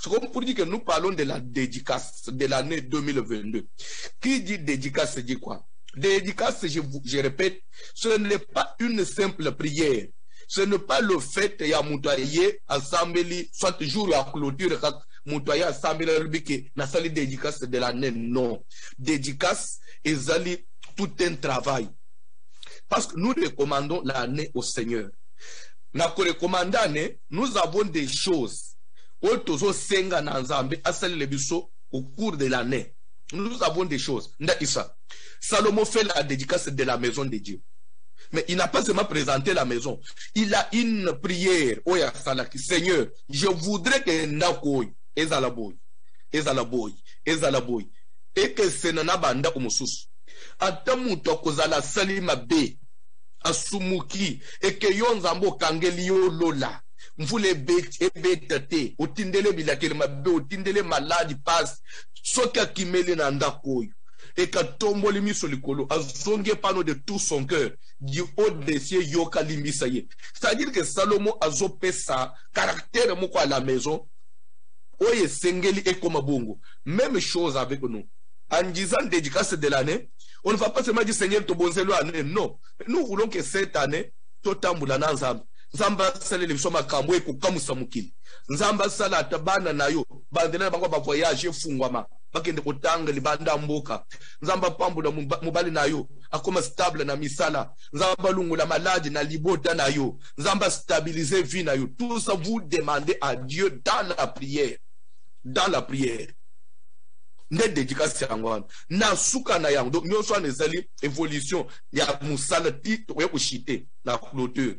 C'est comme pour dire que nous parlons de la dédicace de l'année 2022. Qui dit dédicace dit quoi? Dédicace, je répète, ce n'est pas une simple prière. Ce n'est pas le fait qu'il y a moutaillé ensemble, soit jour à clôture, quand moutaillé ensemble, na sali dédicace de l'année. Non. Dédicace est tout un travail. Parce que nous recommandons l'année au Seigneur. Nous avons des choses au cours de l'année. Nous avons des choses. Salomon fait la dédicace de la maison de Dieu. Mais il n'a pas seulement présenté la maison. Il a une prière. Seigneur, je voudrais que Ndakoy, Ezalaboy, et que Senana Banda Umusus. Atamuto Kozala Salima B. Asumuki, et que Yonzambo Kangelio Lola. Mvule betate, otindele bilakele mabe, otindele maladi passe, soka kimele na ndakoy. Et que tomboli miso likolo, azonge pano de tout son cœur, du haut des cieux yoka limbisaye. C'est-à-dire que Salomon a zopé sa caractère moko à la maison, oye sengeli et comme bongo. Même chose avec nous. En disant dédicace de l'année, on ne va pas seulement dire Seigneur, to bonzelo année, non. Nous voulons que cette année, totambula nanzam. Nzamba sala le bisoma kamwe ko kamusa mukili. Nzamba sala tabana nayo. Bandela bango ba voyage fungwama. Bakende kotanga libanda mboka. Nzamba pambula mubali nayo. Akoma stable na misala. Nzamba lungula maladi na libota nayo. Nzamba stabiliser vie nayo. Tout ça vous demandez à Dieu dans la prière. Dans la prière. Ne dédicace yango na suka na yango. Donc nyonso anezali évolution ya musala ti to kushite na clôture.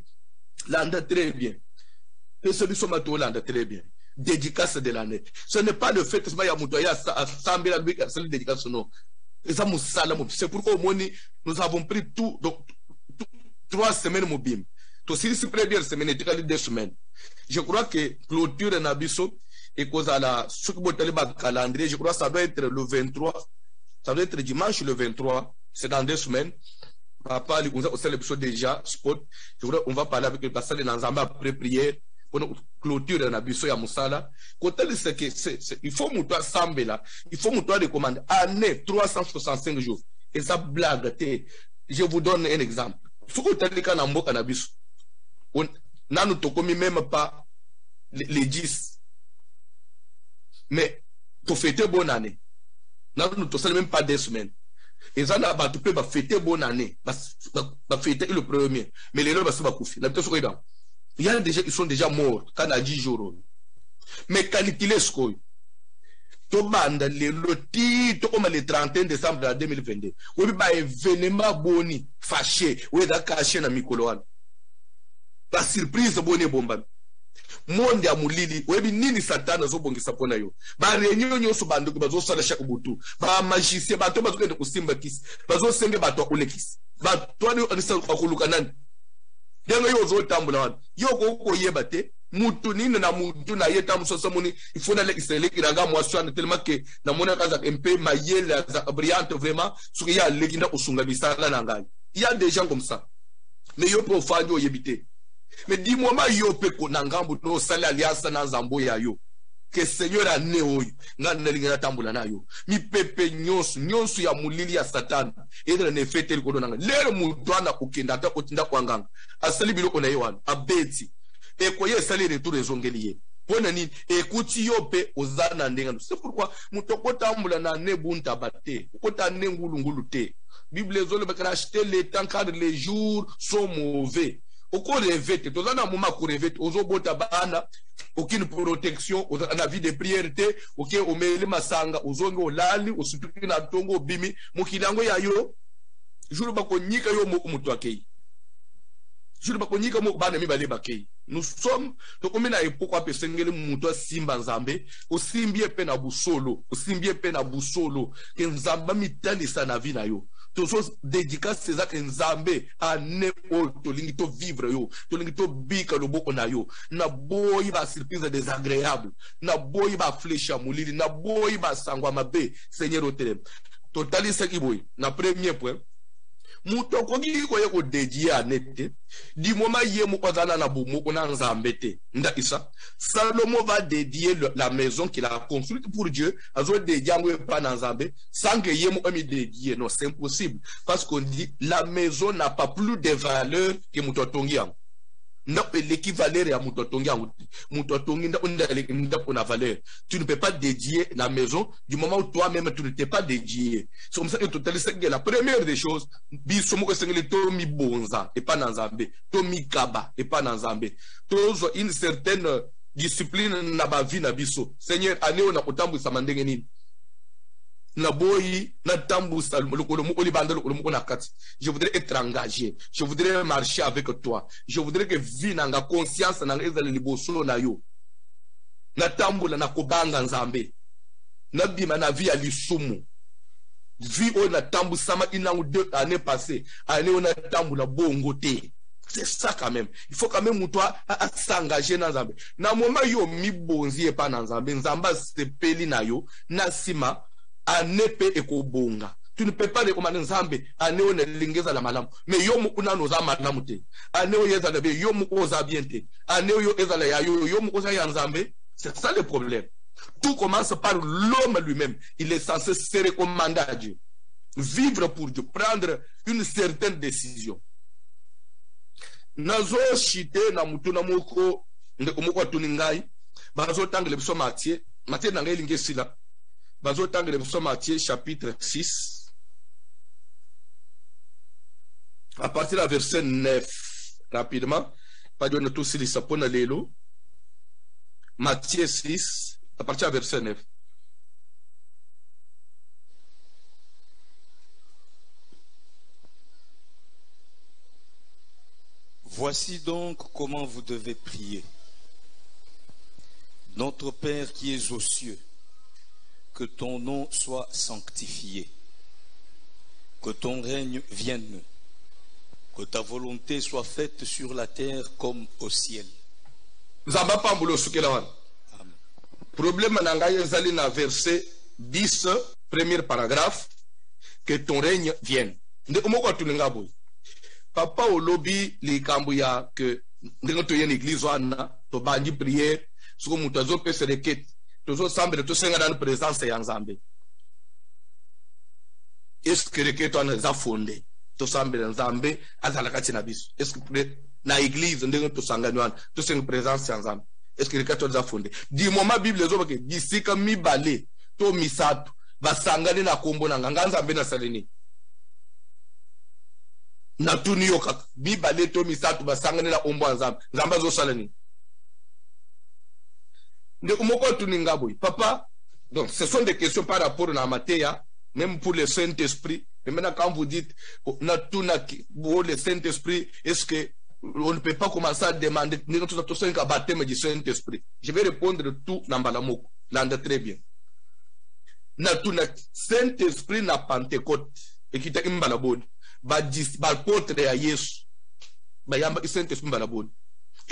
L'anda très bien. Et celui qui m'a l'anda très bien. Dédicace de l'année. Ce n'est pas le fait que il y a moutoya à Sambé la lui c'est dédicace non. C'est pourquoi nous avons pris tout donc 3 semaines mobile. To si première semaine et 2 semaines. Je crois que clôture nabiso et cause à la calendrier, je crois que ça doit être le 23. Ça doit être dimanche le 23, c'est dans 2 semaines. Papa, on sait l'épisode déjà, spot. On va parler avec le pasteur de Nanzamba après prière, pour clôture de Nabiso ya Moussala. Côté c'est que il faut moutoir sambe là, il faut moutoir de commande. Année 365 jours. Et ça blague. Je vous donne un exemple. Ce que tu as dit quand on a Nabiso, on n'a nous commis même pas les 10. Mais pour fêter bonne année, nous ne même pas 2 semaines. Et ça n'a pas tout peut fêter bonne année, fêter le premier. Mais les gens va couper. Il y a déjà, ils sont déjà morts quand on a 10 jours. Mais calculer ce qu'on demande le titre comme le 31 décembre 2022. Oui, bah événement boni fâché, oui d'accord caché na mikoloane. La surprise boni bomba. Monde ya mulili webi nini satana zo bongisa pona yo ba renyo nyoso banduki bazo sala chaque butu ba magicien bato bazo kende kusimba kisi bazo senge bato ulekisi bato ani anisa akuluka nani denga yo zo tambula wan yo ko yeba te mutu nini na mutu na yeta musoso muni ifuna le israeli kiranga mwaswana tellement que na mona kaza mp mayele za brillante vraiment ce qu'il y a lekinda usunga bisala na ngai il y a des gens comme ça mais yo profane yo yebite. Mais dis-moi, yo peko nangambu no sali aliasa na zambo ya yo. Que Seigneur a neoyo. Nga nelingana tambula na yo. Mi pepe nyonsu ya mulili ya Satan. Edre ne fete likodo nanga. Lere mudwana kukenda ata kotinda kwa nganga. Asali biloko na yewan. Abeti. Ekoye sali retour ezongeliye. Pona nini? Ekuti yo pe ozana ndengano. C'est pourquoi mutoko tambula na nebunta bate. Ukota nengulu te. Bible zole bakara acheter les temps car les jours sont mauvais. Oko revete, tous en a moment qu'on revete, aux obota bana, aucune protection, on a vie de prière, ok, au mele masanga, aux ongo lali, au sutuki na tongo bimi, mokilango ya yo, juru bako nika yo mo umutuakei. Juru bako nika mo bana mi bale bakei. Nous sommes, donc on a époque à pesengele mutua simba nzambe, au simbie pe na busolo, que nzamba mitali sa na vi na yo. Toujours dédicace ces actes nzambe à ne to lingito vivre yo to lingito bika lo boko na yo na boyi ba surprise désagréable na boyi ba flécha mulili na boyi ba sangwa mabe Seigneur otele totali saki boyi na premier point Mutoko ki ko yeko dédié à nete. Du moment yemu ozana na bumu ona nzambete. Nda isa. Salomon va dédier la maison qu'il a construite pour Dieu. Azo dédié ngwe pa na nzambe. Sans que yemu ami dédié. Non, c'est impossible. Parce qu'on dit la maison n'a pas plus de valeur que mutotongi yango. L'équivalent à Mutotongi, valeur. Tu ne peux pas dédier la maison du moment où toi-même tu ne t'es pas dédié. C'est comme ça que la première des choses, Tomi Bonza et pas Nanzambe, Tomi Kaba et pas Nanzambe. Une certaine discipline n'a pas vie nabiso. Seigneur, année on a autant de samandengeni. Je voudrais être engagé. Je voudrais marcher avec toi. Je voudrais que vie nanga conscience nanga ezali liboso na yo. Na tambula na kobanga nzambe. Na bima na vie ya lisumu. Vie o na tambu sama inangu 2 années passées. Année on a tambula bongo te. C'est ça quand même. Il faut quand même toi à s'engager dans nzambe. Na moment yo mi bonzi e pa na nzambe. Nzamba se peli na yo. Na sima. Anepe ekobonga. Tu ne peux pas les commander nzambe aneo ne lingeza la malamu. Mais yo mu una noza malamu te. Aneo yeza na be yo mu oza bien te. Aneo yo ezala ya yo mu oza ya nzambe. C'est ça le problème. Tout commence par l'homme lui-même. Il est censé se recommander à Dieu. Vivre pour Dieu, prendre une certaine décision. Nazo shite na mutu na moko ndeko moko tuningai. Bazo tangle biso Matthieu na ngai lingesila. Matthieu chapitre 6, à partir du verset 9, rapidement, pas de tout si sapona lelo. Matthieu 6, à partir du verset 9. Voici donc comment vous devez prier. Notre Père qui es aux cieux, que ton nom soit sanctifié, que ton règne vienne, que ta volonté soit faite sur la terre comme au ciel. Amen. Problème n'angaye na verset 10, premier paragraphe, que ton règne vienne. Papa au lobby les kambuya que ndengoto yen église wana to bandi prière suko mutazo pese requête tozo sambe to senga dans présence ya nzambe. Est-ce que requête wana za fondé to sambe nzambe azala kati na biso? Est-ce que na église ndengoto sangana wana to senga présence ya nzambe? Est-ce que requête wana za fondé? Du moment bible zo ke disika mibale to misato basangane na kombo na nzambe na saleni. Na tuni yoka bibale to misatu basangane na ombo nzambe nzamba zo salani nde umoko tuni ngaboy papa. Donc ce sont des questions par rapport à Matthieu, même pour le Saint-Esprit. Et maintenant quand vous dites na tuna pour le Saint-Esprit, est-ce que on ne peut pas commencer à demander tout ça un baptême du Saint-Esprit? Je vais répondre tout nambala moko landa très bien. Na tuna Saint-Esprit na Pentecôte et qui t'a imbala bod et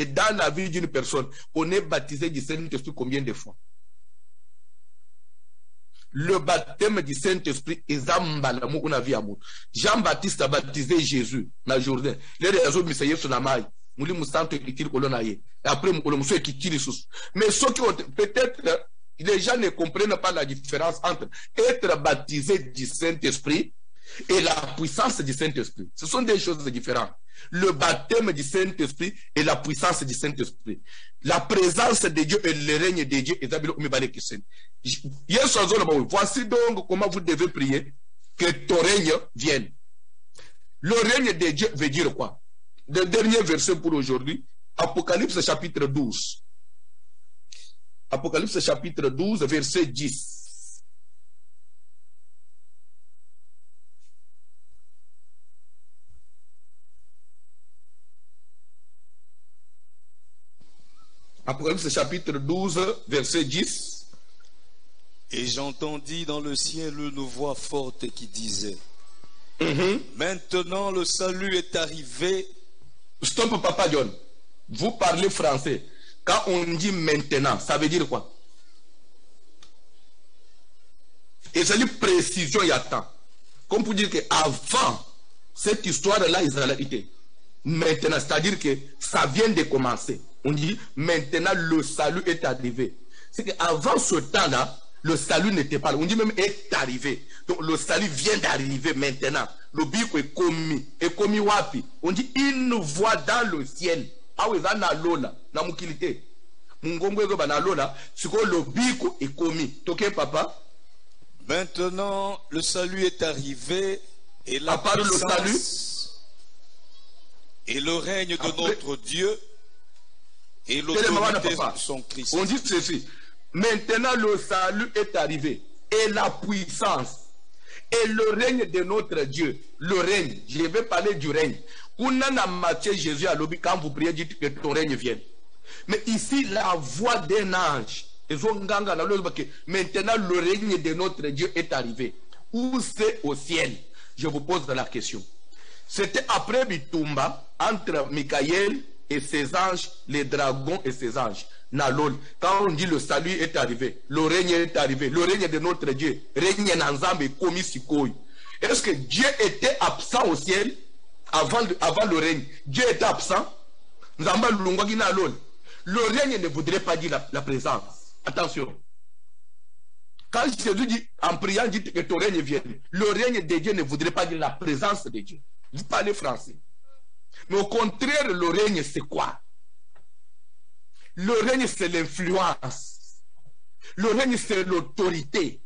dans la vie d'une personne, on est baptisé du Saint-Esprit combien de fois? Le baptême du Saint-Esprit est Jean-Baptiste a baptisé Jésus dans le Jourdain. Mais ceux qui ont peut-être, les gens ne comprennent pas la différence entre être baptisé du Saint-Esprit et la puissance du Saint-Esprit. Ce sont des choses différentes. Le baptême du Saint-Esprit et la puissance du Saint-Esprit. La présence de Dieu et le règne de Dieu. Voici donc comment vous devez prier que ton règne vienne. Le règne de Dieu veut dire quoi? Le dernier verset pour aujourd'hui, Apocalypse chapitre 12. Apocalypse chapitre 12, verset 10. Apocalypse chapitre 12, verset 10. Et j'entendis dans le ciel une voix forte qui disait, maintenant le salut est arrivé. Stop Papa John. Vous parlez français. Quand on dit maintenant, ça veut dire quoi? Et c'est une précision il y a temps. Comme pour dire qu'avant Cette histoire-là, Israélite. Maintenant, c'est-à-dire que ça vient de commencer. On dit, maintenant, le salut est arrivé. C'est qu'avant ce temps-là, le salut n'était pas là. On dit même est arrivé. Donc, le salut vient d'arriver maintenant. Le biko est commis. Est commis wapi. On dit, une voix dans le ciel. Ah oui, ça n'a lola. N'a moukilité. Mungongo ego bana lola. C'est que le biko est commis. Toké, papa? Maintenant, le salut est arrivé et la le salut et le règne de notre Dieu et l'autorité de son Christ. On dit ceci. Maintenant, le salut est arrivé et la puissance et le règne de notre Dieu. Le règne, je vais parler du règne. Matthieu, Jésus a l'objet quand vous priez, dites que ton règne vienne. Mais ici, la voix d'un ange. Maintenant, le règne de notre Dieu est arrivé. Où c'est au ciel? Je vous pose la question. C'était après Bitumba, entre Michael et ses anges, les dragons et ses anges. Nalol, quand on dit le salut est arrivé, le règne est arrivé, le règne de notre Dieu, règne Nanzambe commis Sikoy. Est-ce que Dieu était absent au ciel avant le règne? Dieu était absent? Nzamba Lungwagi Nalol. Le règne ne voudrait pas dire la présence. Attention. Quand Jésus dit, en priant, dit que ton règne vienne, le règne de Dieu ne voudrait pas dire la présence de Dieu. Vous parlez français. Mais au contraire, le règne, c'est quoi? Le règne, c'est l'influence. Le règne, c'est l'autorité.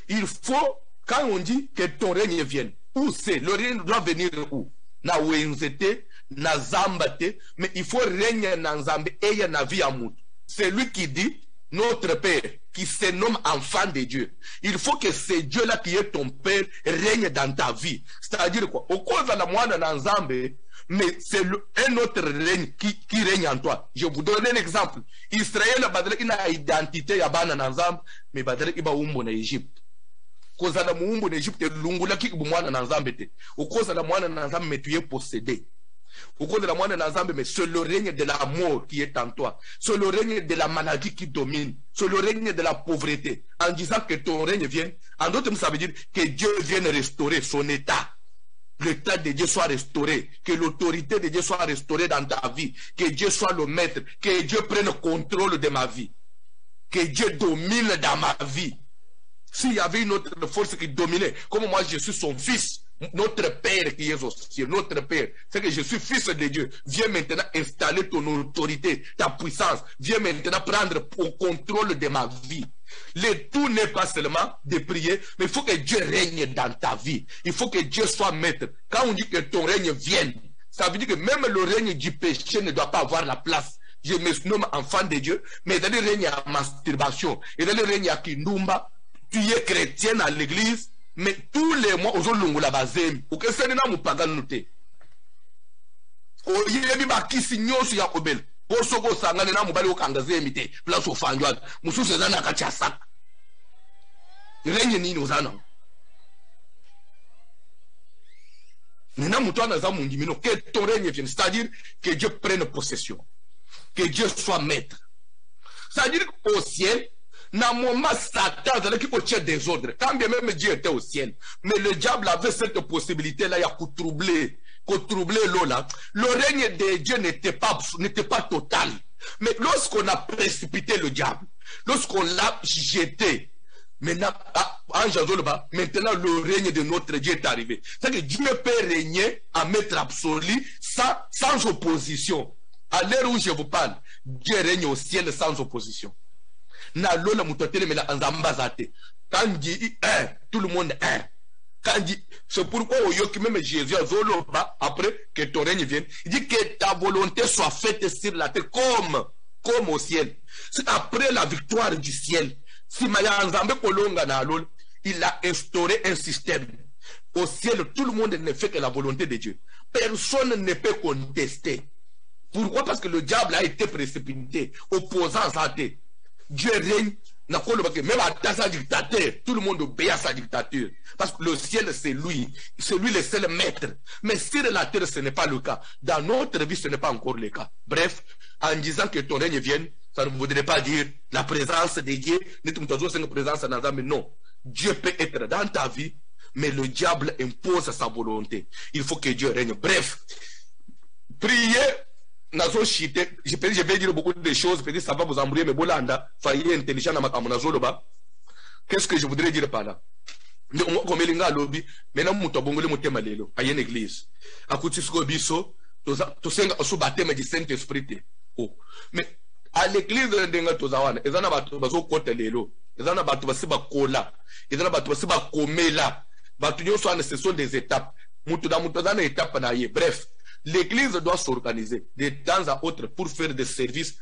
Il faut, quand on dit que ton règne vienne, où c'est? Le règne doit venir où? Na wenzete, na zambate, mais il faut régner na zambe et na vie amout. C'est lui qui dit, notre Père, qui se nomme enfant de Dieu. Il faut que ce Dieu-là qui est ton Père règne dans ta vie. C'est-à-dire quoi? Au cause de la moine dans Zambé, mais c'est un autre règne qui règne en toi. Je vous donne un exemple. Israël a une identité à Bana Nazam, mais Badre Iba Umbo na Égypte. Cause de la Mumbo d'Égypte, l'Ungula qui est moine dans Zambé. Au cause de la moine dans Zambé, mais tu es possédé. Au cours de la moine Nazambe, mais c'est le règne de la mort qui est en toi. C'est le règne de la maladie qui domine. C'est le règne de la pauvreté. En disant que ton règne vient, en d'autres termes, ça veut dire que Dieu vienne restaurer son état. L'état de Dieu soit restauré. Que l'autorité de Dieu soit restaurée dans ta vie. Que Dieu soit le maître. Que Dieu prenne le contrôle de ma vie. Que Dieu domine dans ma vie. S'il y avait une autre force qui dominait, comme moi je suis son fils, notre Père qui est au ciel, notre Père, c'est que je suis fils de Dieu. Viens maintenant installer ton autorité, ta puissance. Viens maintenant prendre le contrôle de ma vie. Le tout n'est pas seulement de prier, mais il faut que Dieu règne dans ta vie. Il faut que Dieu soit maître. Quand on dit que ton règne vienne, ça veut dire que même le règne du péché ne doit pas avoir la place. Je me nomme enfant de Dieu, mais dans le règne à masturbation, et dans le règne à Kindumba, tu es chrétien à l'église, mais tous les mois, aux gens la bazem, ou que c'est un pagan noté. O yebi ba kisi nyosu ya kobel. Posoko sangane na mubali okangazemi te. Place ofanjwa. Mususu zana kachasa. Règne nini ozana. Nina mutwana za mungimino que ton règne vienne, c'est-à-dire que Dieu prenne possession. Que Dieu soit maître. C'est-à-dire qu'au ciel, dans le moment Satan qui peut tirer des ordres, quand bien même Dieu était au ciel, mais le diable avait cette possibilité-là, il y a troubler l'eau-là. Le règne de Dieu n'était pas total. Mais lorsqu'on a précipité le diable, lorsqu'on l'a jeté, maintenant, maintenant le règne de notre Dieu est arrivé. C'est-à-dire que Dieu peut régner en maître absolu sans opposition. À l'heure où je vous parle, Dieu règne au ciel sans opposition. Quand dit un, tout le monde un. Quand dit, c'est pourquoi même Jésus après que ton règne vienne, il dit que ta volonté soit faite sur la terre comme au ciel. C'est après la victoire du ciel. Si il a instauré un système. Au ciel, tout le monde ne fait que la volonté de Dieu. Personne ne peut contester. Pourquoi? Parce que le diable a été précipité, opposant à sa tête. Dieu règne, même à sa dictature, tout le monde obéit à sa dictature. Parce que le ciel, c'est lui le seul maître. Mais sur la terre, ce n'est pas le cas. Dans notre vie, ce n'est pas encore le cas. Bref, en disant que ton règne vienne, ça ne voudrait pas dire la présence de Dieu, mais non. Dieu peut être dans ta vie, Mais le diable impose sa volonté. Il faut que Dieu règne. Bref, prier, je vais dire beaucoup de choses, peut-être ça va vous embrouiller, mais bolanda, faillir intelligent dans ma camonazoloba. Qu'est-ce que je voudrais dire par là? Comme il y a lobby, maintenant, mouton bongole mouton malelo, à une église. À côté de biso, tout ça, sous baptême du Saint-Esprit. Mais à l'église de Ndenga Tozawana, ils en ont battu baso côté lelo, ils en ont battu basiba kola, ils en ont battu basiba komela. Ce sont des étapes. Bref, l'église doit s'organiser de temps à autre pour faire des services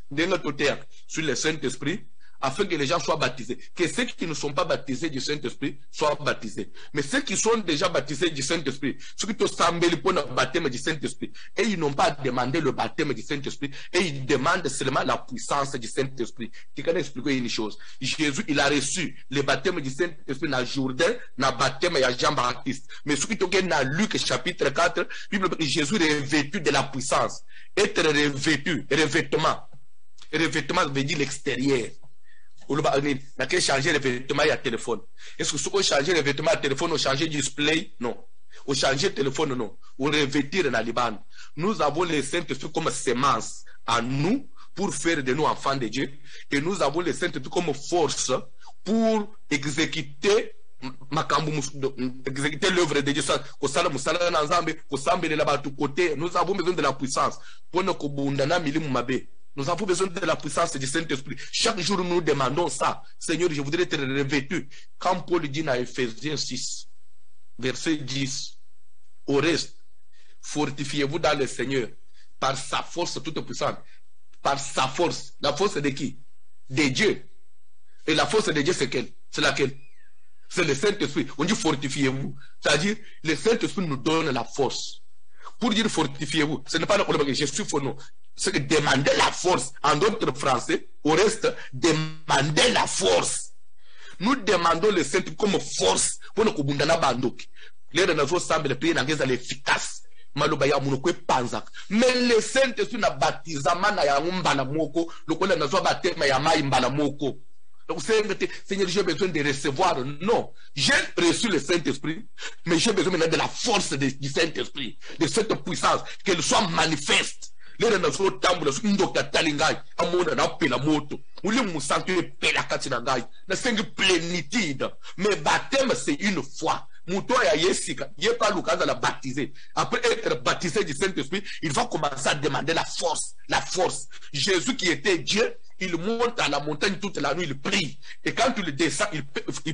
sur le Saint-Esprit afin que les gens soient baptisés. Que ceux qui ne sont pas baptisés du Saint-Esprit soient baptisés. Mais ceux qui sont déjà baptisés du Saint-Esprit, ceux qui sont pour le baptême du Saint-Esprit, et ils n'ont pas demandé le baptême du Saint-Esprit, et ils demandent seulement la puissance du Saint-Esprit. Je vais expliquer une chose. Jésus, il a reçu le baptême du Saint-Esprit dans Jourdain, dans le baptême de Jean-Baptiste. Mais ce qui est dans Luc chapitre 4, Jésus est revêtu de la puissance. Être revêtu, revêtement. Revêtement veut dire l'extérieur. On a changer les vêtements à téléphone. Est-ce que si on change les vêtements à téléphone, on change le display? Non. On change le téléphone? Non. On revêtir dans Liban. Nous avons les Saint-Esprit comme semence à nous pour faire de nous enfants de Dieu. Et nous avons les Saint-Esprit comme force pour exécuter l'œuvre de Dieu. Nous avons besoin de la puissance pour nous nous avons besoin de la puissance du Saint-Esprit. Chaque jour, nous demandons ça. Seigneur, je voudrais être revêtu. Quand Paul dit dans Ephésiens 6, verset 10, au reste, fortifiez-vous dans le Seigneur par sa force toute puissante. Par sa force. La force de qui? De Dieu. Et la force de Dieu, c'est quelle? C'est laquelle? C'est le Saint-Esprit. On dit fortifiez-vous. C'est-à-dire, le Saint-Esprit nous donne la force. Pour dire fortifiez-vous, ce n'est pas le je suis faux, non. C'est que demander la force. En d'autres français, au reste, demander la force. Nous demandons le Saint-Esprit comme force pour nous kubundana bandoki. L'air de notre semble le pays n'a pas l'efficace. Malobaya munokwe panzak. Mais le Saint-Esprit n'a baptisé mana ya mbala moko, le kola n'a pas baptisé ya mai mbala moko. Donc, Seigneur, j'ai besoin de recevoir. Non, j'ai reçu le Saint-Esprit, mais j'ai besoin maintenant de la force du Saint-Esprit, de cette puissance, qu'elle soit manifeste. Les gens sont tambours, sont docteur Talingai, amona na pela moto. Ou les moussants qui pela katinangai. Na sengi plénitude. Mais baptême, c'est une fois. Mouton ya yesika, yé pas l'occasion de la baptiser. Après être baptisé du Saint-Esprit, il va commencer à demander la force. La force. Jésus qui était Dieu, il monte à la montagne toute la nuit, il prie. Et quand il descend, il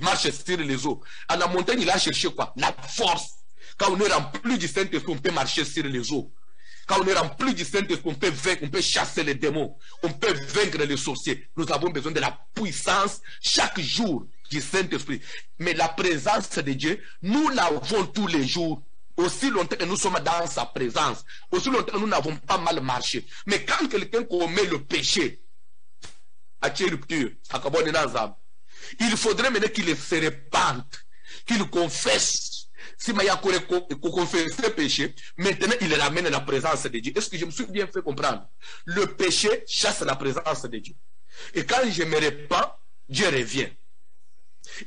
marche sur les eaux. À la montagne, il a cherché quoi? La force. Quand on est rempli du Saint-Esprit, on peut marcher sur les eaux. Quand on est rempli du Saint-Esprit, on peut vaincre, on peut chasser les démons, on peut vaincre les sorciers. Nous avons besoin de la puissance chaque jour du Saint-Esprit. Mais la présence de Dieu, nous l'avons tous les jours. Aussi longtemps que nous sommes dans sa présence, aussi longtemps que nous n'avons pas mal marché. Mais quand quelqu'un commet le péché, il faudrait maintenant qu'il se répande, qu'il confesse. Si Maya confesse le péché, maintenant il ramène la présence de Dieu. Est-ce que je me suis bien fait comprendre? Le péché chasse la présence de Dieu. Et quand je me répands, Dieu revient.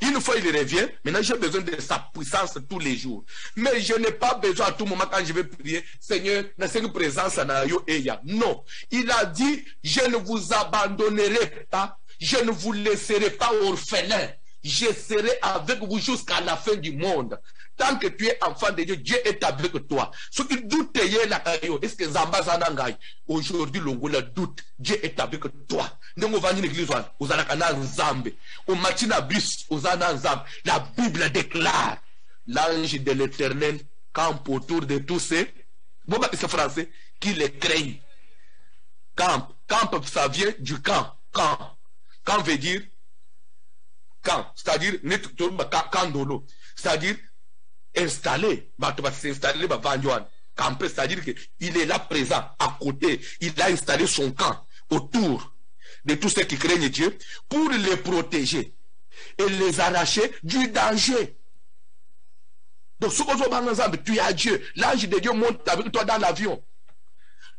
Une fois il revient, maintenant j'ai besoin de sa puissance tous les jours. Mais je n'ai pas besoin à tout moment quand je vais prier, Seigneur, n'a pas présence à yo eya. Non. Il a dit, je ne vous abandonnerai pas, je ne vous laisserai pas orphelin. Je serai avec vous jusqu'à la fin du monde. Tant que tu es enfant de Dieu, Dieu est avec toi. Ce qui doute est-ce que Zamba Zanangai, aujourd'hui, l'ongola doute, Dieu est avec toi. Nous allons venir l'église, vous allez canal Zambe. Au matin à bus, vous allez Zambe. La Bible déclare, l'ange de l'Éternel campe autour de tous ces, bon, c'est français, qui les craignent. Camp, ça vient du camp. Camp veut dire camp, c'est-à-dire camp, c'est-à-dire installé, s'installer, camper, c'est-à-dire qu'il est là présent, à côté, il a installé son camp autour de tous ceux qui craignent Dieu pour les protéger et les arracher du danger. Donc, tu es à Dieu, l'ange de Dieu monte avec toi dans l'avion,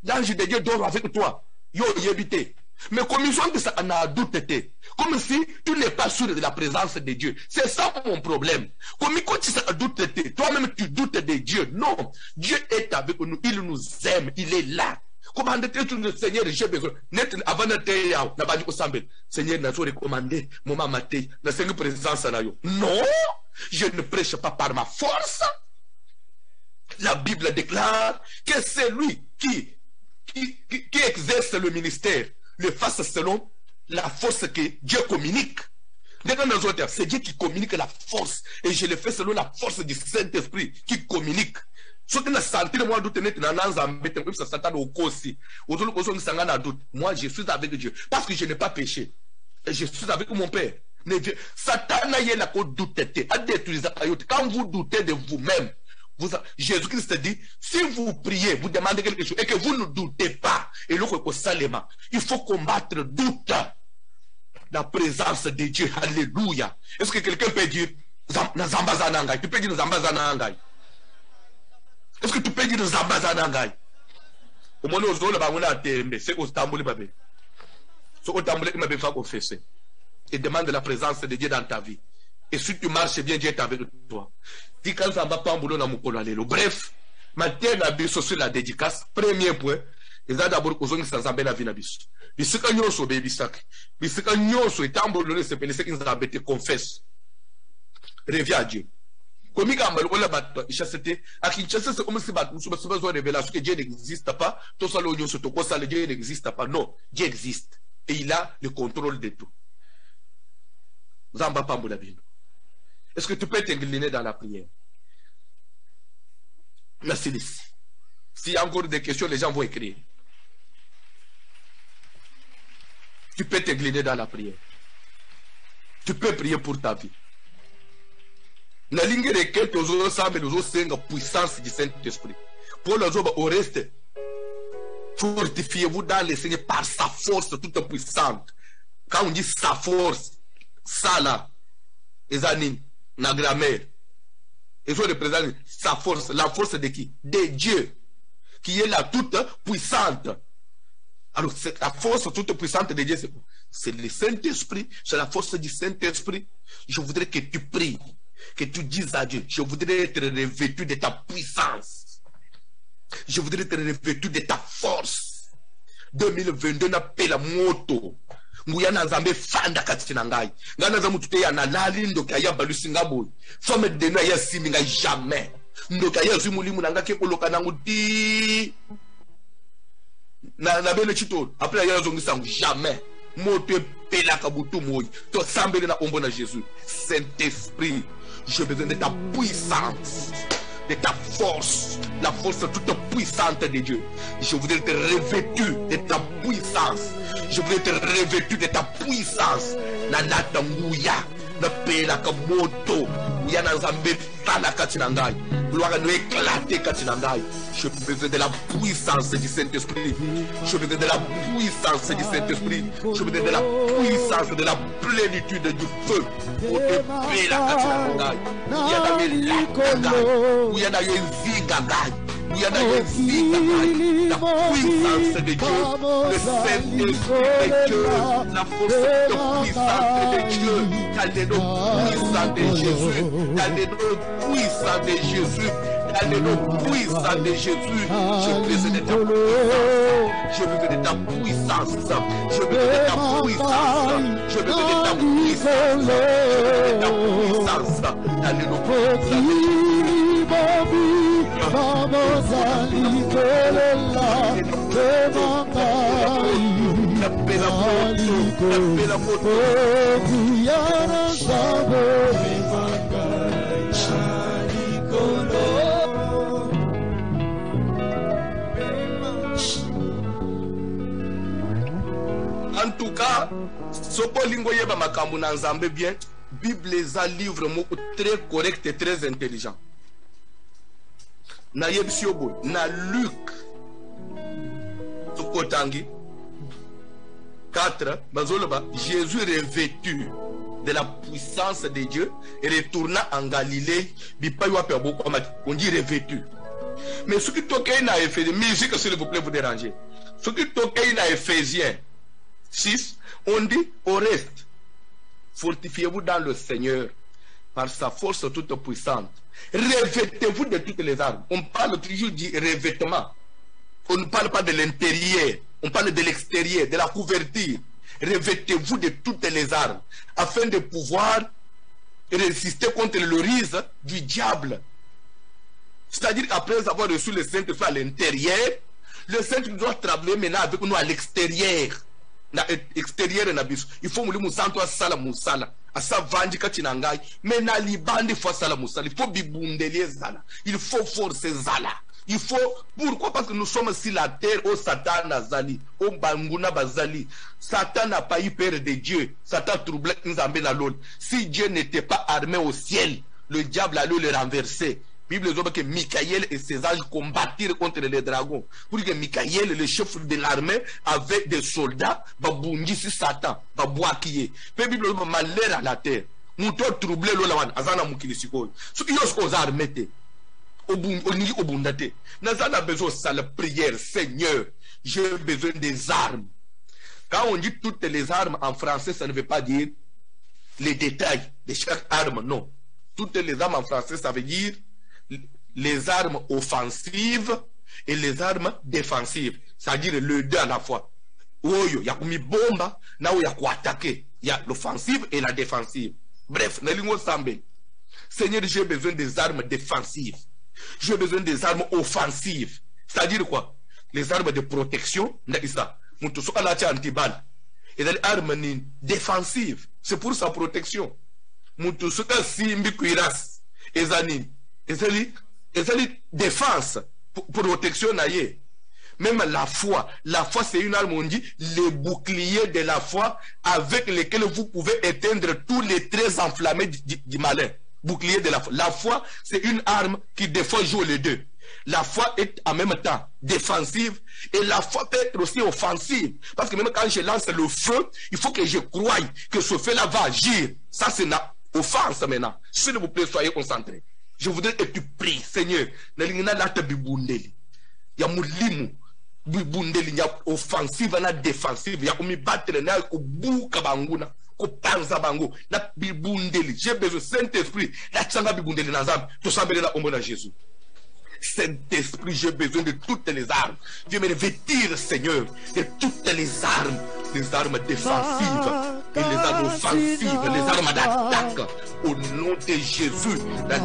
l'ange de Dieu dort avec toi, yo yébité. Mais commission que ça en a douté. Comme si tu n'es pas sûr de la présence de Dieu. C'est ça mon problème. Comme quand tu as douté, toi-même tu doutes de Dieu. Non, Dieu est avec nous, il nous aime, il est là. Comment dire le Seigneur, j'ai besoin. Net avant de te n'a pas dit au Sambel. Seigneur, n'a pas recommandé, maman maté, la Seigneur présence là. Non, je ne prêche pas par ma force. La Bible déclare que c'est lui qui exerce le ministère, le fasse selon la force que Dieu communique. C'est Dieu qui communique la force. Et je le fais selon la force du Saint-Esprit qui communique. Ce que moi, moi, je suis avec Dieu. Parce que je n'ai pas péché. Et je suis avec mon Père. Satan a la douter. Quand vous doutez de vous-même, Jésus-Christ dit, si vous priez, vous demandez quelque chose et que vous ne doutez pas, et il faut combattre le doute. La présence de Dieu, alléluia. Est-ce que quelqu'un peut dire, tu peux dire Zambazanangai? Est-ce que tu peux dire Zambazanangai? Au moment où on a été, c'est au Tambouli Babé. C'est au Tambouli qui m'a fait confesser. Et demande la présence de Dieu dans ta vie. Et si tu marches bien, Dieu est avec toi. Dis quand ça va pas en boulot dans mon colonel. Bref, maintenant, sur la dédicace, premier point, ils ont d'abord besoin de s'en la vie n'abus. Bisika nyoso baby sac. Bisika nyoso et tamboulé se pénètre qu'ils ont embêté confesse. Reviens à Dieu. Comme il y a un bateau, il chassait, à Kinshasa, c'est comme si nous avons besoin de révélation que Dieu n'existe pas. Tout ça, l'oignon se toque, ça, Dieu n'existe pas. Non, Dieu existe. Et il a le contrôle de tout. Zamba Pamboulabino. Est-ce que tu peux t'incliner dans la prière? Merci. S'il y a encore des questions, les gens vont écrire. Tu peux t'incliner dans la prière. Tu peux prier pour ta vie. La ligne de quel que nous sommes, nous sommes la puissance du Saint-Esprit. Pour le jour, au reste, fortifiez-vous dans le Seigneur par sa force toute puissante. Quand on dit sa force, ça là, les années, la grammaire, il faut représenter sa force. La force de qui? De Dieu, qui est la toute puissante. Alors, la force toute puissante de Dieu, c'est le Saint-Esprit, c'est la force du Saint-Esprit. Je voudrais que tu pries, que tu dises à Dieu, je voudrais être revêtu de ta puissance. Je voudrais être revêtu de ta force. 2022 n'a pas la moto. Nguyana nzambe fanda kati na ngai. Ngana zamu tute ya nalali ndoka ya balusi ngabo. Fome de no ya siminga jamais. Ndoka ya zimulimu nanga ke koloka nangu di. Na bele chito après ya zongi sangu jamais. Moto pela kabutu moyi. To sambele na ombo na Jésus. Saint-Esprit, j'ai besoin de ta puissance, de ta force, la force toute puissante de Dieu. Je voudrais être revêtu de ta puissance. Je voudrais être revêtu de ta puissance. Nanata nguya, na pela kamoto, nguya na zambe tana katinangai. Gloire nous éclater katinangai. Je besoin de la puissance du Saint-Esprit. Je besoin de la puissance du Saint-Esprit. Je besoin de la puissance, de la plénitude du feu. Pour te pela katinangai. Uyana melakagai. Uyana yenzingagai. Uyana yenzingagai. La puissance de Dieu. Le Saint-Esprit de Dieu. La force puissante de Dieu. Dans les noms puissants de Jésus. Dans les noms puissants de Jésus. Dans les noms puissants de Jésus. Je besoin de ta puissance. Je besoin de ta puissance. Je besoin de ta puissance. Je besoin de ta puissance. Je besoin de ta puissance. Dans les noms puissants de Jésus. Vamos a liberarla de la moto, Guyana en tout cas, Soko Lingo Yeba Makambu na Nzambe bien, Bible est un livre très correct et très intelligent. Na Yebsiobo, na Luc, Sokotangi 4, Jésus revêtu de la puissance de Dieu et retourna en Galilée, on dit revêtu. Mais ce qui toque na Éphésiens, musique s'il vous plaît vous déranger. Ce qui toque na Éphésiens, 6, on dit au reste, fortifiez-vous dans le Seigneur par sa force toute puissante. Revêtez-vous de toutes les armes. On parle toujours du revêtement. On ne parle pas de l'intérieur, on parle de l'extérieur, de la couverture. Revêtez-vous de toutes les armes afin de pouvoir résister contre le risque du diable. C'est-à-dire qu'après avoir reçu le Saint-Esprit à l'intérieur, le Saint-Esprit doit travailler maintenant avec nous à l'extérieur. Il faut que nous sala musala. Asa vandi katinangai. Mais na libandi faut sala musala. Il faut bibundeli zala. Il faut forcer zala. Il faut, pourquoi? Parce que nous sommes sur la terre, au Satan Nazali, au Banguna Bazali. Satan n'a pas eu peur de Dieu. Satan troublait Nzambe na lol. Si Dieu n'était pas armé au ciel, le diable allait le renverser. Bible dit que Michael et ses anges combattirent contre les dragons. Pour que Michael, le chef de l'armée, avec des soldats, va bounger sur Satan, va boakier. Puis Bible dit que malheur à la terre. Nous t'ont troublé l'olawan, azana mukilisiko. Ce qui est aux armées. Nazan a besoin de la prière. Seigneur, j'ai besoin des armes. Quand on dit toutes les armes en français, ça ne veut pas dire les détails de chaque arme, non. Toutes les armes en français, ça veut dire les armes offensives et les armes défensives. C'est-à-dire le deux à la fois. Il y a comme bomba, il y a quoi attaquer. Il y a l'offensive et la défensive. Bref, Seigneur, j'ai besoin des armes défensives. J'ai besoin des armes offensives. C'est-à-dire quoi? Les armes de protection, et les armes défensives, c'est pour sa protection. Défense, protection. Même la foi c'est une arme, on dit, les boucliers de la foi avec lesquels vous pouvez éteindre tous les traits enflammés du malin. Bouclier de la foi. La foi, c'est une arme qui des fois joue les deux. La foi est en même temps défensive et la foi peut être aussi offensive. Parce que même quand je lance le feu, il faut que je croie que ce feu-là va agir. Ça, c'est une offense maintenant. S'il vous plaît, soyez concentrés. Je voudrais que tu pries, Seigneur. Il y a moulimu. Il y a offensive, il y a défensive. Il y a comme battre, il y a comme j'ai besoin Saint-Esprit, Jésus. Saint-Esprit, j'ai besoin de toutes les armes. Viens me revêtir, Seigneur, de toutes les armes défensives et les armes offensives, les armes d'attaque. Au nom de Jésus, la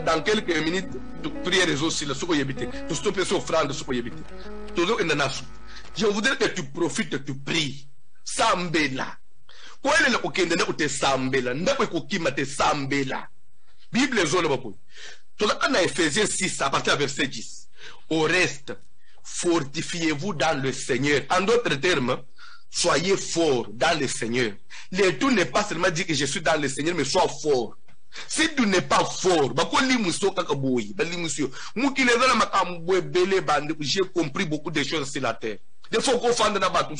dans quelques minutes, prière aussi, je voudrais que tu profites, tu pries. Sambela. Quoi est le kokende na ute sambela? Ndako kokima te sambela. Bible zone bapo. Dans Ephésiens 6 à partir du verset 10. Au reste, fortifiez-vous dans le Seigneur. En d'autres termes, soyez forts dans le Seigneur. Le tout n'est pas seulement dire que je suis dans le Seigneur, mais sois fort. Si tu n'es pas fort, j'ai compris beaucoup de choses sur la terre. Des fois qu'on fait dans la bataille,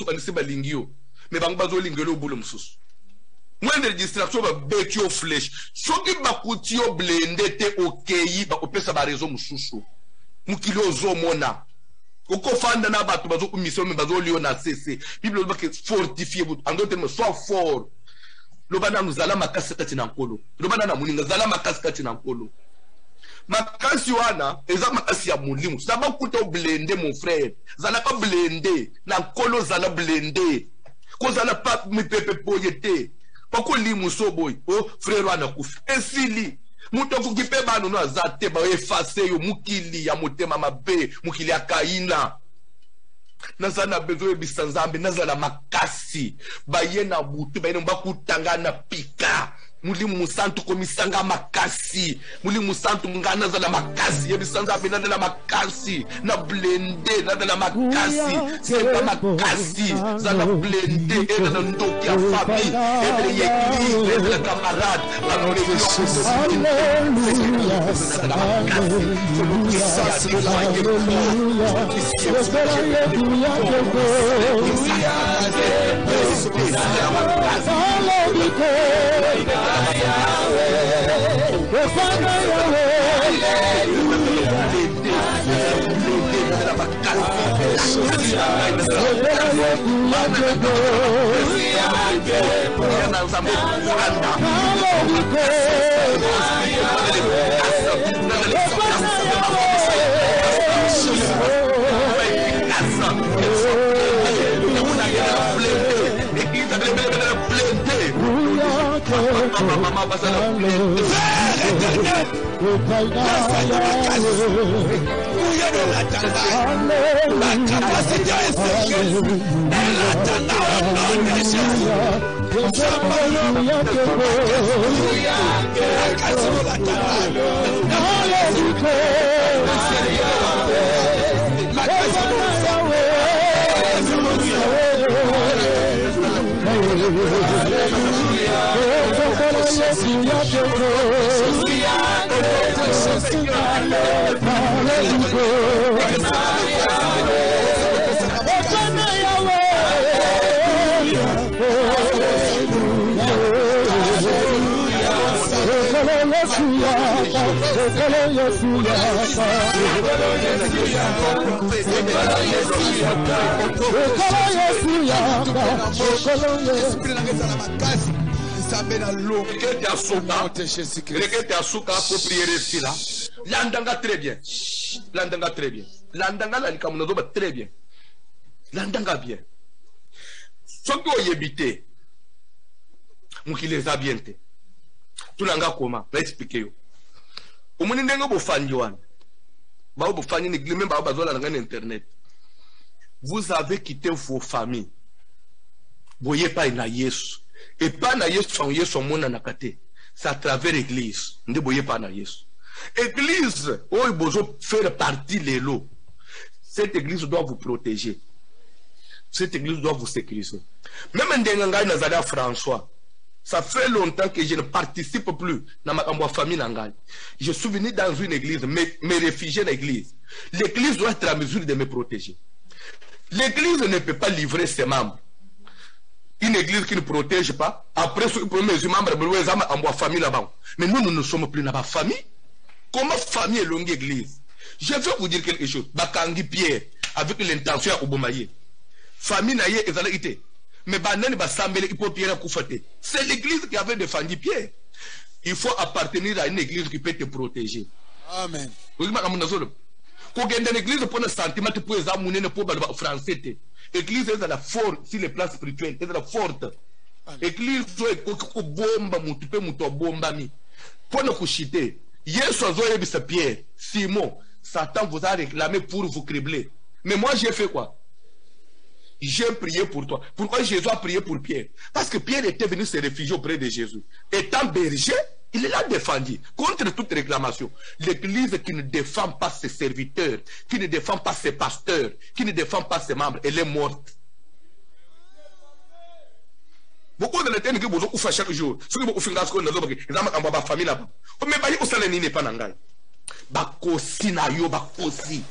mais moindre distraction ba beki yo flèche soki bakuti yo blende te okeyi ba opesa ba raison mususu mukili ozomona okofanda na bato bazo mission me bazo lio na cc bible ba ke fortifier vous en d'autres termes soit fort lobana nous allons makasi kati na nkolo lobana na muninga zala makasi kati na nkolo makasi wana eza makasi ya mulimu saba kuta blende mon frère zala ka blende na nkolo zala blende ko zala pa mipepe boyete pako limu so boy o frère wana kufi esili muto kukipe banu no azate ba effacer yo mukili ya motema mabe mukili ya kaina nazana bezo ebisa nzambe nazala makasi bayena butu bayena bakutanga na pika mulimu musantu komisanga makasi mulimu musantu ngana zala makasi ebisa nzambe nazala makasi na blende nazala makasi sema makasi zala blende ena na ndoki ya famille ena yekli ena camarade alors les Landanga très bien. Landanga très bien. Landanga la likamunozo très bien. Landanga bien. Soki oyebite mukile za bien te. Tulanga koma, va expliquer yo. Omuni ndenge bofandi wana. Ba bofandi ni glime ba bazola na internet. Vous avez quitté vos familles. Boye pa na Yesu. Et pas na Yesu son Yesu mona nakate. C'est à travers l'église. Nde boye pa na Yesu. Église, oh, il faut faire partie de l'eau. Cette église doit vous protéger. Cette église doit vous sécuriser. Même Ndengangai Nazara François, ça fait longtemps que je ne participe plus dans ma famille Nangai. Je suis venu dans une église, me réfugier dans l'église. L'église doit être à mesure de me protéger. L'église ne peut pas livrer ses membres. Une église qui ne protège pas, après ce mes membres en famille là-bas. Mais nous ne sommes plus dans ma famille. Comment famille est longue église? Je veux vous dire quelque chose. Bakangi Pierre, avec l'intention à Obomaye. Famille n'a pas été. Mais Banane Bassambele, il faut Pierre Koufate. C'est l'église qui avait défendu Pierre. Il faut appartenir à une église qui peut te protéger. Amen. Vous voyez, quand vous êtes dans l'église, pour un sentiment, tu peux examiner le français. L'église est la forte, sur les plans spirituels, est la forte. L'église est bomba, tu peux mouton bomba mi. Pour nous coucher. Yesu azoyebisa Pierre, Simon, Satan vous a réclamé pour vous cribler. Mais moi j'ai fait quoi? J'ai prié pour toi. Pourquoi Jésus a prié pour Pierre? Parce que Pierre était venu se réfugier auprès de Jésus. Étant berger, il l'a défendu contre toute réclamation. L'église qui ne défend pas ses serviteurs, qui ne défend pas ses pasteurs, qui ne défend pas ses membres, elle est morte. Beaucoup de l'éternel qui vous ont chaque jour. Ceux qui vous font ce qu'on a dit, ils ont ma famille là-bas. Mais pas y salaire n'est pas nangai. Bakosi na yo bakosi.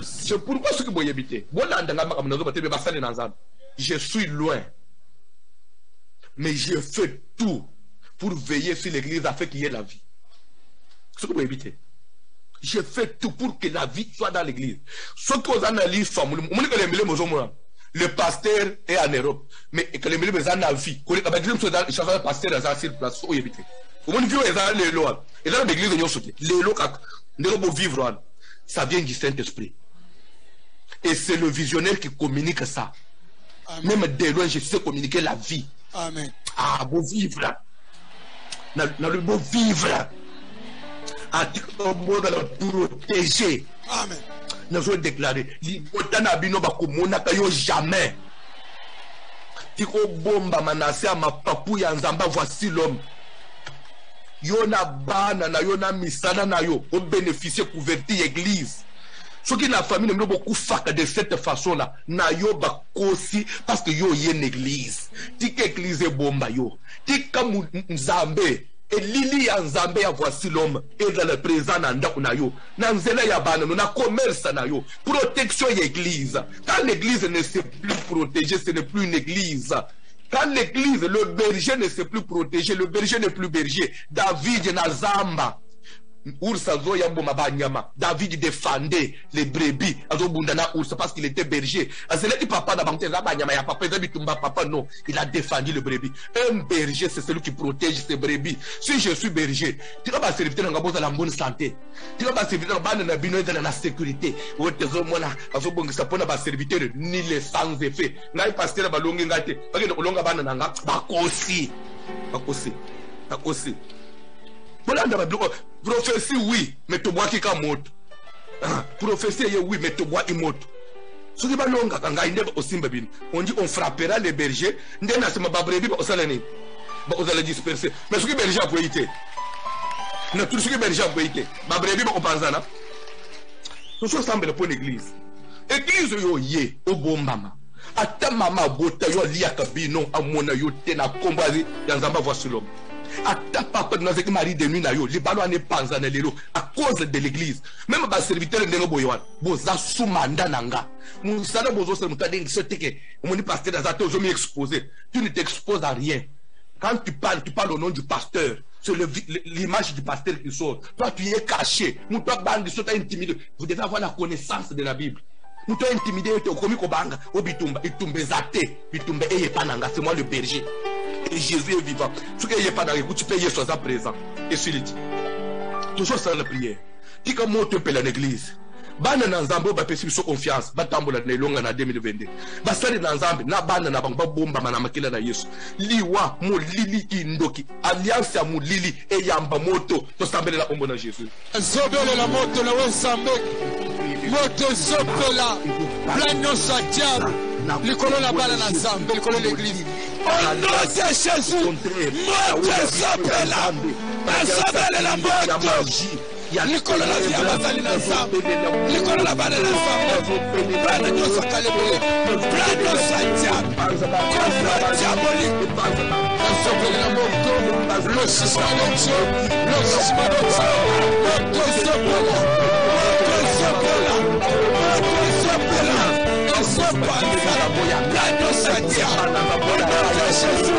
C'est pourquoi ceux qui vous y habitez. Bon là, dans la maison, je suis loin. mais je fais tout pour veiller sur l'église afin qu'il y ait la vie. Ce que vous évitez. Je fais tout pour que la vie soit dans l'église. Ce que vous analysez, le pasteur est en Europe, mais que les milieux sont en vie. Quand le pasteur est sur place, vous évitez. Vous voyez, les lois. Et dans l'église, les lois, vivre, ça vient du Saint-Esprit. Et c'est le visionnaire qui communique ça. Amen. Même de loin, je sais communiquer la vie. Amen. Ah, beau vivre. Dans le beau vivre. À tout le monde pour protéger. Amen. Nous avons déclaré. Jamais. Tiko bomba manase à ma papou yanzamba, voici l'homme. Yona bana na yona misana na yo. Au bénéficier couverti église. Ce qui la famille ne beaucoup fac de cette façon-là, na yo ba kosi parce que yo y une église. Tika église bomba yo. Tika nzambe. Et lili ya nzambe ya voici l'homme. Et dans le présent nanda na yo. Na nzela ya bana na commerce na yo. Protection ya église. Quand l'église ne sait plus protéger, ce n'est plus une église. Quand l'église, le berger ne sait plus protéger, le berger n'est plus berger. David Nazamba. David défendait les brebis parce qu'il était berger. Non, il a défendu le brebis. Un berger, c'est celui qui protège ses brebis. Si je suis berger, tu vas servir dans la bonne santé. Tu vas servir dans la sécurité. Ni les sans effet. Prophétie oui, mais tu bois qui moto. Prophétie oui, mais tu bois imoto. Ce qui va longa kanga inde aussi mbabine. On dit on frappera les bergers, ndena sema babrebi ba osalani. Ba osala disperser. Mais ce qui berger a poité. Na tout ce qui berger a poité. Babrebi ba opanzana. Nous sommes semble pour l'église. Église yo yé au bombama. Ata mama bota yo lia kabino amona yo tena kombazi yanzamba voici l'homme. À papa de notre mari de nuit les ballons ne pensent à cause de l'église. Même les serviteurs de Boyoan, Boza Soumanda Nanga. Moussala Bozo Semutading se teke. On dit pasteur dans ta je exposé. Tu ne t'exposes à rien. Quand tu parles au nom du pasteur. C'est l'image du pasteur qui sort. Toi, tu es caché. Toi, bang, tu es intimidé. Vous devez avoir la connaissance de la Bible. Nous t'es intimidé, tu es commis au banga, au bitumba, itumbe zate, bitumbe eye pananga, c'est moi le berger. Et Jésus est vivant. Ce qui est pas dans l'écoute, tu peux y être à présent. Et celui dit, toujours sans la prière. Qui comme moi te paie l'église. Bana nanzambo ba pesi biso confiance ba tambola na ilonga na 2022 ba sali nanzambe na bana na bango ba bomba mana makila na Yesu liwa mo lili kindoki alliance ya mo lili e yamba moto to sambela la ombo na Jésus zobele la moto na wesambe moto zopela plano sa diable likolo la bana na nzambe likolo l'église au nom de Jésus moto zopela azobele la moto Nicolas la vie à Bazali Nassam, Nicolas la Bana Nassam, Bana Nyosa Kalebele, Bana Santiam, Confrat Diabolique, la moto, le sisma d'Otio, le sisma d'Otio, Moto Sopola, Moto Sopola, et Sopanza, Bana Santiam, Bana Jésus,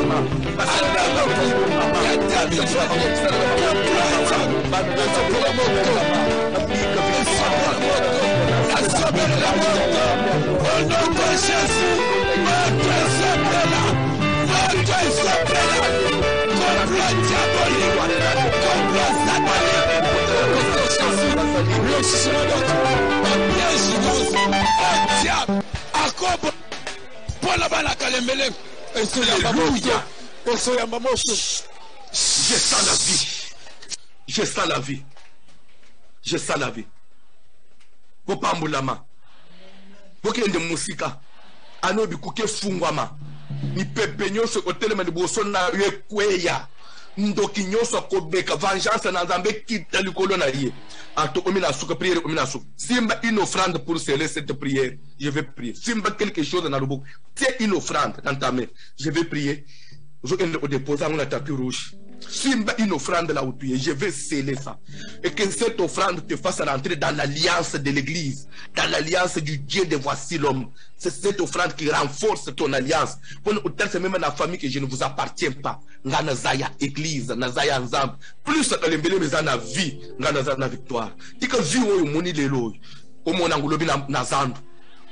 Je sens la vie. Je sens la vie. Je sens la vie. Bopambulama. Bokende musika. Ano bikuke fungwama. Ni pepe nyonso kotelema liboso na yekweya. Ndoki nyonso kobeka vengeance na nzambe kita likolo na ye. Ato omina suka prière omina suka. Simba une offrande pour sceller cette prière. Je vais prier. Simba quelque chose dans le bouc. Tiens une offrande dans ta main. Je vais prier. Je vais le déposer dans le tapis rouge. Simba une offrande là où tu es, je vais sceller ça. Et que cette offrande te fasse rentrer dans l'alliance de l'église, dans l'alliance du Dieu de voici l'homme. C'est cette offrande qui renforce ton alliance. Pour c'est même la famille que je ne vous appartiens pas. Ngana zaya église, nazaya ensemble. Plus dans les mbele mezana vie, ngana zana victoire. Tika vie oyo moni lelo. Omo na ngulobi na zandu.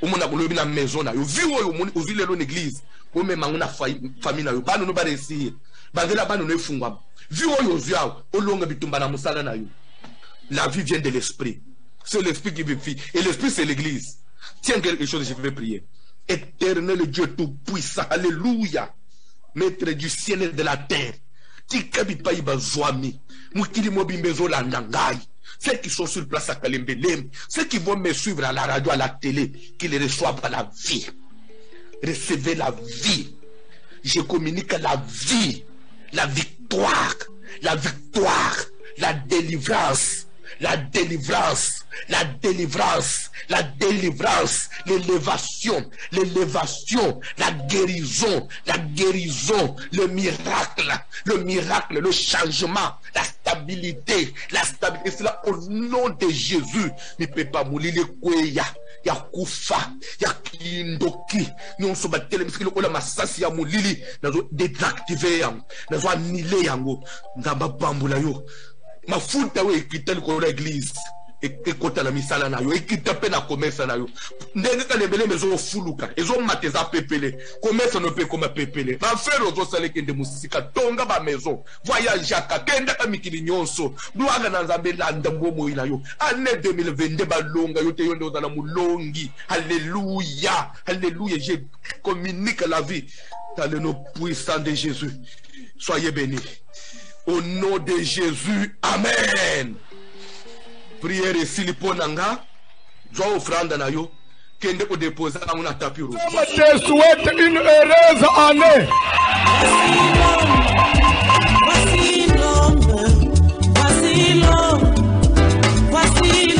Omo na ngulobi na maison na yo. Vie oyo moni ovi lelo l'église. Ome manguna famille na yo. Bano no ba réussir. Bandela bano no efungwa. Vie oyo ziao, olonga bitumba na musala na yo. La vie vient de l'esprit. C'est l'esprit qui vivifie. Et l'esprit c'est l'église. Tiens quelque chose, je vais prier. Éternel Dieu tout-puissant, alléluia. Maître du ciel et de la terre. Tikabi païba zoami. Mukili mobimbezo la nangai. Ceux qui sont sur place à Kalembelem, ceux qui vont me suivre à la radio, à la télé, qu'ils reçoivent la vie. Recevez la vie. Je communique la vie, la victoire, la victoire, la délivrance, la délivrance, la délivrance, la délivrance, l'élévation, l'élévation, la guérison, le miracle, le changement, la stabilité, c'est là au nom de Jésus. Ne peut pas mourir les kweya. Ya kufa, ya kindoki, nous sommes battus, parce que le masasi ya mulili, nazo désactiver yango, nazo annuler yango, ndamba bambula yo, mafuta we ekita likolo église, ekota la misala na yo, ekita pe na commerce na yo, ndenge ka lebele mezo fuluka, ezo mateza pepele, commerce no pe koma pepele, na faire ozo sale kende musika, tonga ba maison, voyage aka, kenda ka mikili nyonso, bluaga na nzambe landa mbomo ina yo, année 2022 ba longa yo te yonde ozala mulongi, alléluia, alléluia, je communique la vie dans le nom puissant de Jésus. Soyez bénis. Au nom de Jésus, amen. Prière et siliponanga, joie offrande na yo, kende ko déposer dans un tapis rouge. Je te souhaite une heureuse année. Voici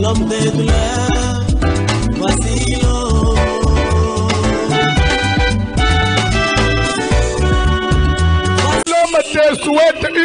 l'homme de douleur. Voici l'homme. L'homme te souhaite une